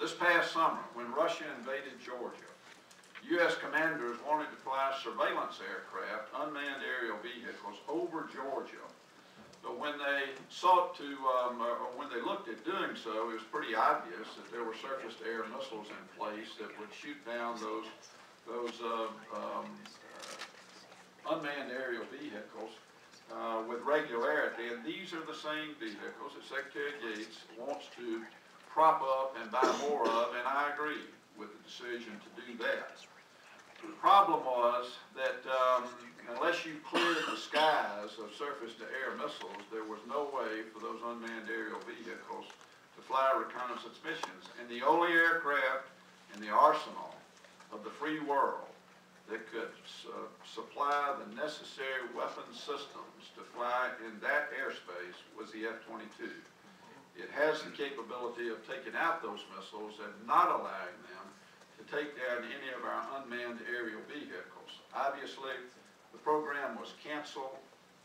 This past summer, when Russia invaded Georgia, U.S. commanders wanted to fly surveillance aircraft, unmanned aerial vehicles, over Georgia. But when they sought to, or when they looked at doing so, it was pretty obvious that there were surface-to-air missiles in place that would shoot down those unmanned aerial vehicles with regularity. And these are the same vehicles that Secretary Gates wants to prop up and buy more of, and I agree with the decision to do that. The problem was that unless you cleared the skies of surface-to-air missiles, there was no way for those unmanned aerial vehicles to fly reconnaissance missions. And the only aircraft in the arsenal of the free world that could supply the necessary weapon systems to fly in that airspace was the F-22. It has the capability of taking out those missiles and not allowing them to take down any of our unmanned aerial vehicles. Obviously, the program was canceled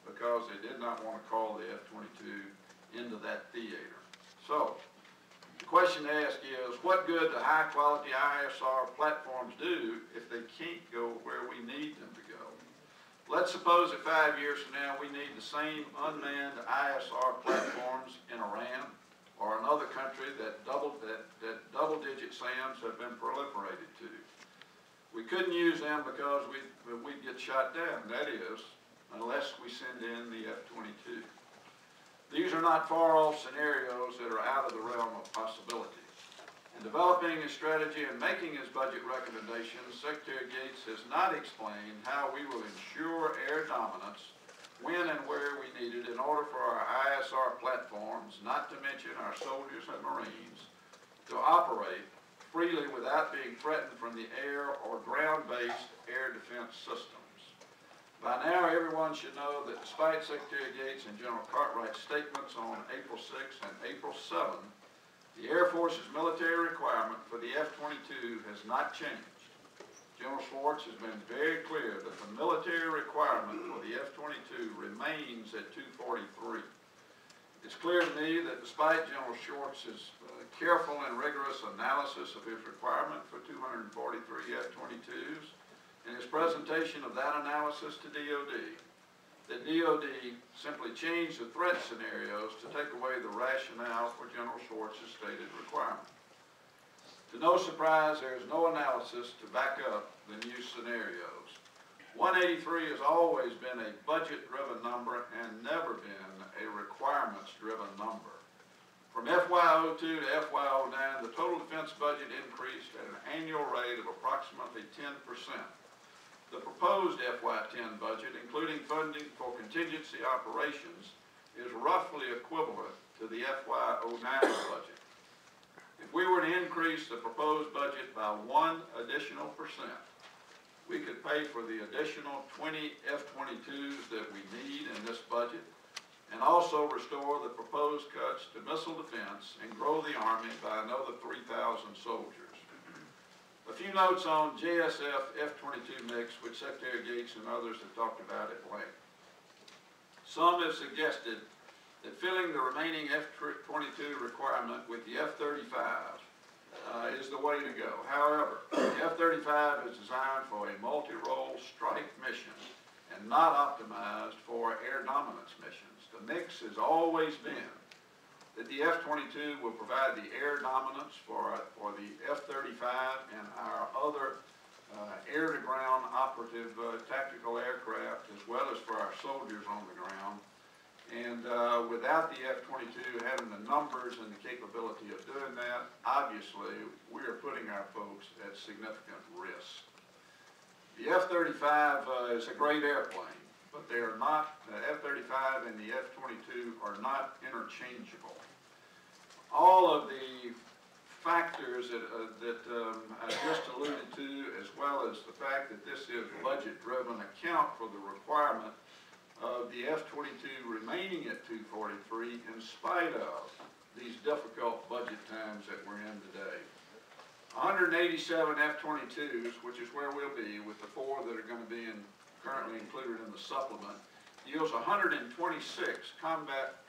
because they did not want to call the F-22 into that theater. So, the question to ask is, what good do high-quality ISR platforms do if they can't go where we need them to go? Let's suppose that 5 years from now we need the same unmanned ISR platforms in Iran or another country that double-digit SAMs have been proliferated to. We couldn't use them because we'd get shot down, that is, unless we send in the F-22. These are not far-off scenarios that are out of the realm of possibility. In developing his strategy and making his budget recommendations, Secretary Gates has not explained how we will ensure air dominance when and where we need it in order for our ISR platforms, not to mention our soldiers and Marines, to operate freely without being threatened from the air or ground-based air defense systems. By now, everyone should know that despite Secretary Gates and General Cartwright's statements on April 6 and April 7, the Air Force's military requirement for the F-22 has not changed. General Schwartz has been very clear that the military requirement for the F-22 remains at 243. It's clear to me that despite General Schwartz's careful and rigorous analysis of his requirement for 243 F-22s and his presentation of that analysis to DOD, that DOD simply changed the threat scenarios to take away the rationale for General Schwartz's stated requirement. To no surprise, there is no analysis to back up the new scenarios. 183 has always been a budget-driven number and never been a requirements-driven number. From FY02 to FY09, the total defense budget increased at an annual rate of approximately 10%. The proposed FY10 budget, including funding for contingency operations, is roughly equivalent to the FY09 budget. If we were to increase the proposed budget by 1 additional percent, we could pay for the additional 20 F-22s that we need in this budget and also restore the proposed cuts to missile defense and grow the Army by another 3,000 soldiers. A few notes on JSF F-22 mix, which Secretary Gates and others have talked about at length. Some have suggested that filling the remaining F-22 requirement with the F-35 is the way to go. However, the F-35 is designed for a multi-role strike mission and not optimized for air dominance missions. The mix has always been that the F-22 will provide the air dominance for the F-35 and our other air-to-ground operative tactical aircraft, as well as for our soldiers on the ground. And without the F-22 having the numbers and the capability of doing that, obviously we are putting our folks at significant risk. The F-35 is a great airplane, but they are not, the F-35 and the F-22 are not interchangeable. All of the factors that I just alluded to, as well as the fact that this is budget-driven, account for the requirement of the F-22 remaining at 243 in spite of these difficult budget times that we're in today. 187 F-22s, which is where we'll be with the 4 that are going to be currently included in the supplement, yields 126 combat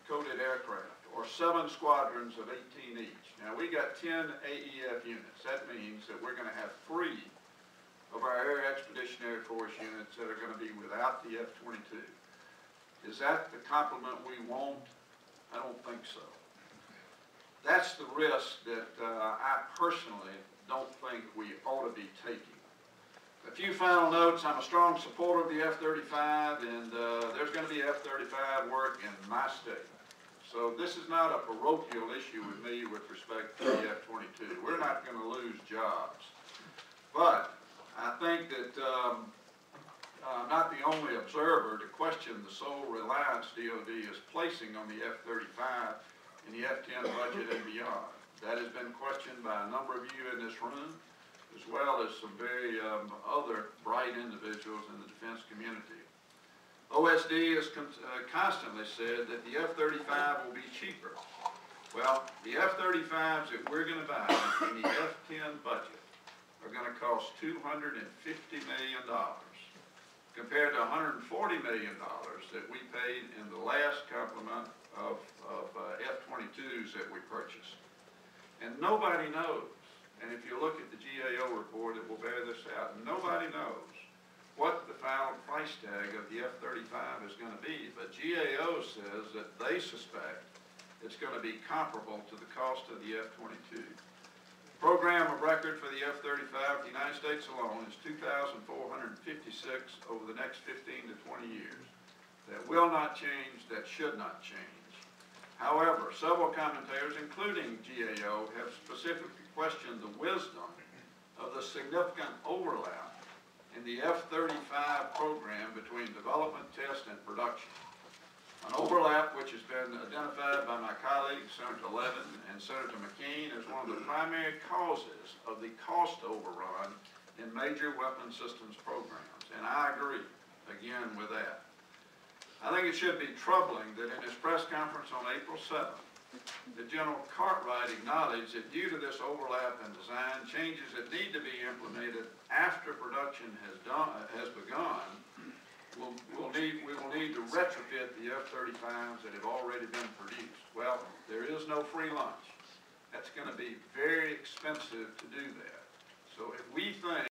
coded aircraft, or 7 squadrons of 18 each. Now, we got 10 AEF units. That means that we're going to have 3 of our Air Expeditionary Force units that are going to be without the F-22. Is that the complement we want? I don't think so. That's the risk that I personally don't think we ought to be taking. A few final notes. I'm a strong supporter of the F-35, and there's going to be F-35 work in my state. So this is not a parochial issue with me with respect to the F-22. We're not going to lose jobs. But I think that I'm not the only observer to question the sole reliance DOD is placing on the F-35 in the F-10 budget and beyond. That has been questioned by a number of you in this room, as well as some very other bright individuals in the defense community. OSD has constantly said that the F-35 will be cheaper. Well, the F-35s that we're going to buy in the F-10 budget are going to cost $250 million compared to $140 million that we paid in the last complement of F-22s that we purchased. And nobody knows, and if you look at the GAO report, it will bear this out, nobody knows what the final price tag of the F-35 is going to be, but GAO says that they suspect it's going to be comparable to the cost of the F-22. Program of record for the F-35 in the United States alone is 2,456 over the next 15 to 20 years. That will not change, that should not change. However, several commentators, including GAO, have specifically questioned the wisdom of the significant overlap in the F-35 program between development, test, and production. An overlap which has been identified by my colleagues, Senator Levin and Senator McCain, as one of the primary causes of the cost overrun in major weapon systems programs. And I agree, again, with that. I think it should be troubling that in his press conference on April 7th, that General Cartwright acknowledged that due to this overlap in design, changes that need to be implemented after production has begun, we will need to retrofit the F-35s that have already been produced. Well, there is no free lunch. That's going to be very expensive to do that. So if we think